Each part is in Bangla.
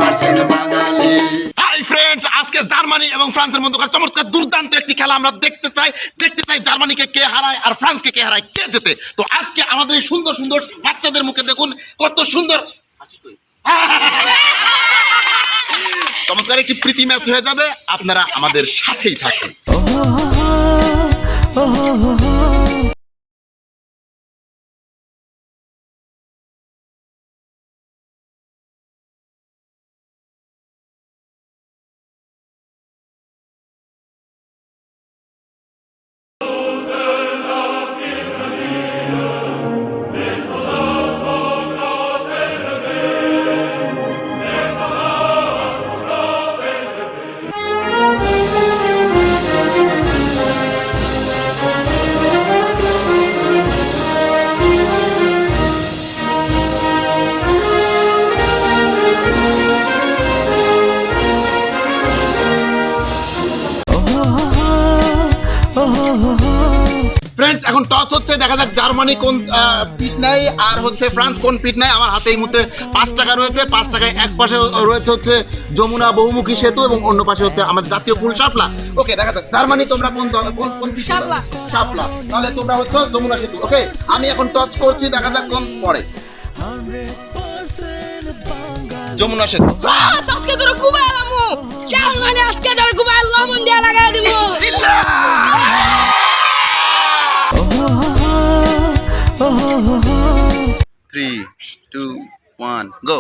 100% বাঙালি। হাই ফ্রেন্ডস, আজকে জার্মানি এবং ফ্রান্সের মধ্যকার চমৎকার দুর্দান্ত একটি খেলা আমরা দেখতে চাই জার্মানিকে কে হারায় আর ফ্রান্সকে কে হারায়, কে জেতে। তো আজকে আমাদের এই সুন্দর সুন্দর বাচ্চাদের মুখে দেখুন কত সুন্দর চমৎকার একটি প্রীতি ম্যাচ হয়ে যাবে। আপনারা আমাদের সাথেই থাকুন। ফ্রেন্ডস, এখন টস হচ্ছে, দেখা যাক জার্মানি কোন পিট নেয় আর হচ্ছে ফ্রান্স কোন পিট নেয়। আমার হাতে এই মুহূর্তে 5 টাকা রয়েছে। 5 টাকায় এক পাশে রয়েছে হচ্ছে যমুনা বহুমুখী সেতু এবং অন্য পাশে হচ্ছে আমাদের জাতীয় ফুল শাপলা। ওকে, দেখা যাক জার্মানি তোমরা কোন কোন পিট? শাপলা। শাপলা, তাহলে তোমরা হচ্ছে যমুনা সেতু। ওকে, আমি এখন টচ করছি, দেখা যাক কোন পড়ে। যমুনা সেতু। আজকে তোরা কুবাই লামু জার্মানি, আজকে তোরা কুবাই লবণ দিয়া লাগাই দিব। চিল্লা! 3, 2, 1, go!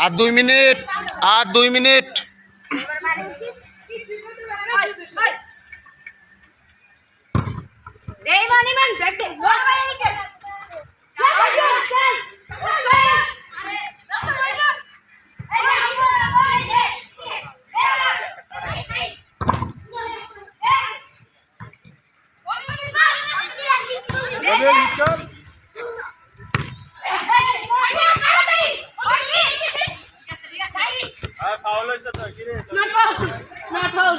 আর 2 মিনিট, আর 2 মিনিট। Not foul.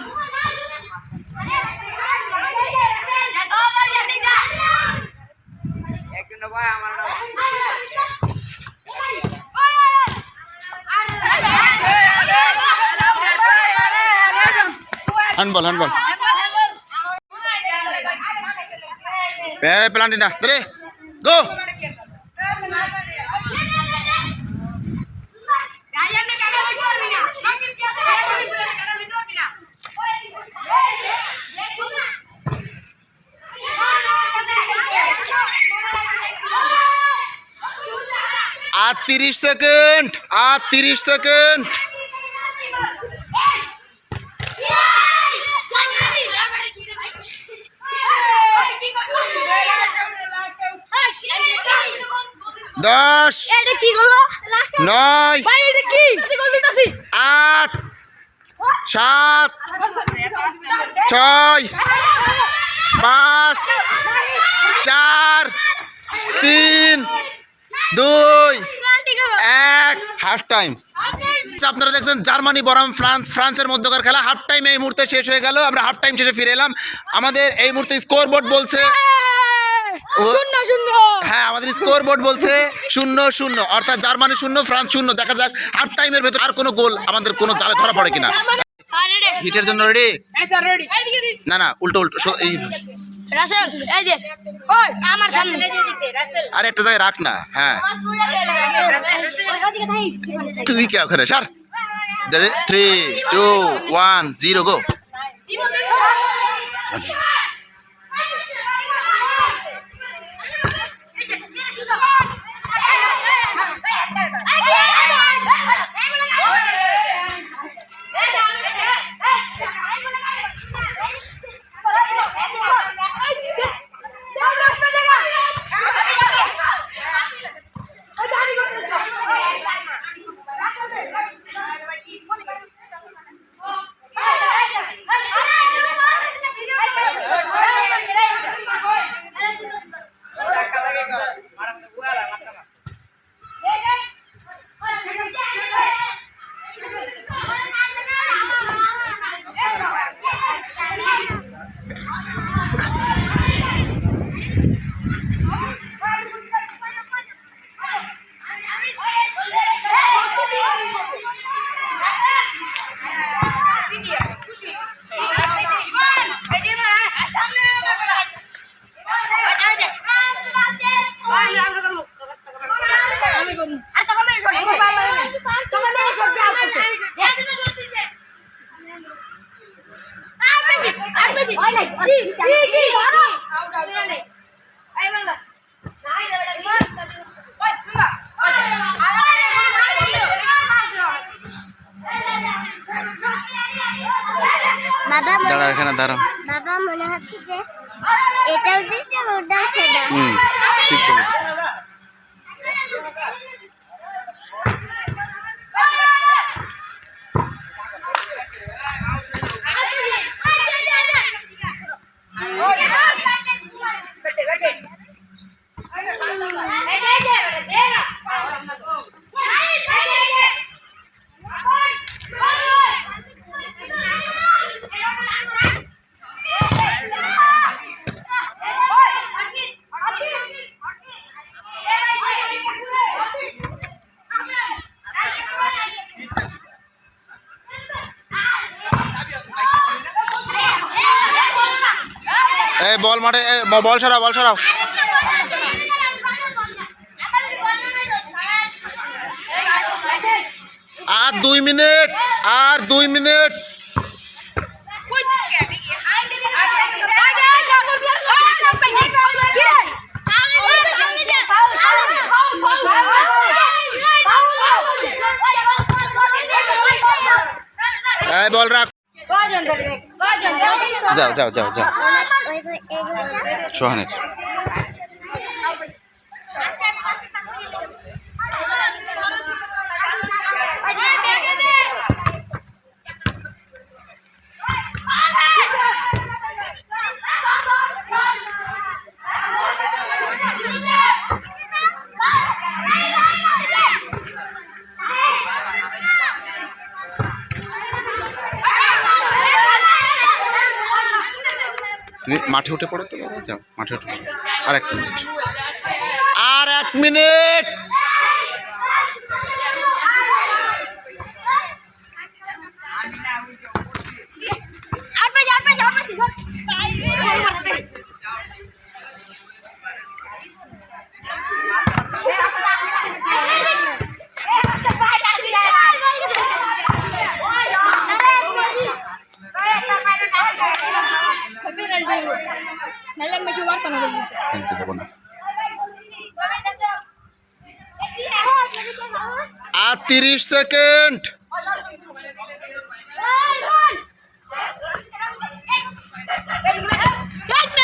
একজন ভাই আমার হ্যান্ডবল প্লান্টিনা রে গো। আর 30 সেকেন্ড দশ, এটা কি করলো 9, ভাই এটা কি গোল দিতাছি 8, 7, 6, 5, 4, 3, 2, 1 হাফ টাইম। আপনারা দেখছেন জার্মানি বনাম ফ্রান্সের মধ্যকার খেলা। হাফ টাইম এই মুহূর্তে শেষ হয়ে গেল। আমরা হাফ টাইম শেষে ফিরে এলাম। আমাদের এই মুহূর্তে স্কোর বোর্ড বলছে হ্যাঁ, আমাদের স্কোর বোর্ড বলছে 0-0, অর্থাৎ জার্মানি 0 ফ্রান্স 0। দেখা যাক হাফ টাইমের ভেতর আর কোনো গোল আমাদের কোনো জালে ধরা পড়ে কিনা। হিটের জন্য রেডি? না উল্টো এই রাসেল এই যে ওই আমার সামনে আর একটা জায়গায় রাখ না। হ্যাঁ তুই কে ওখানে স্যার 3, 2, 1, 0 গো। দাঁড়া এখানে দাঁড়াও। বাবা মনে হচ্ছে যে এটাও দিচ্ছে ওটাও ছেড়ে ঠিক বলেছি। এই বল মাঠে, বল সরাও আর 2 মিনিট এই বল রাখ। যাও সোহানের তুমি মাঠে উঠে পড়ো তো, যাও মাঠে উঠে পড়ো। আর 1 মিনিট আর 30 সেকেন্ড।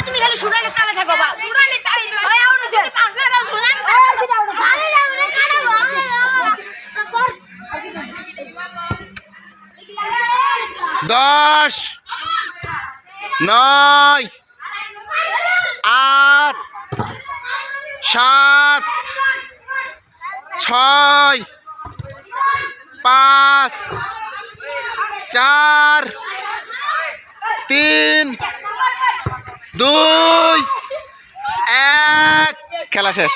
তুমি খালি সুরানের তালে থাকো বা সুরানের তালে ভাই আউট হইছে পাঁচ না দাও সুরান আরে না ওরে কাটাবো 10 9 8 7 6 5 4 3 2 1 খেলা শেষ।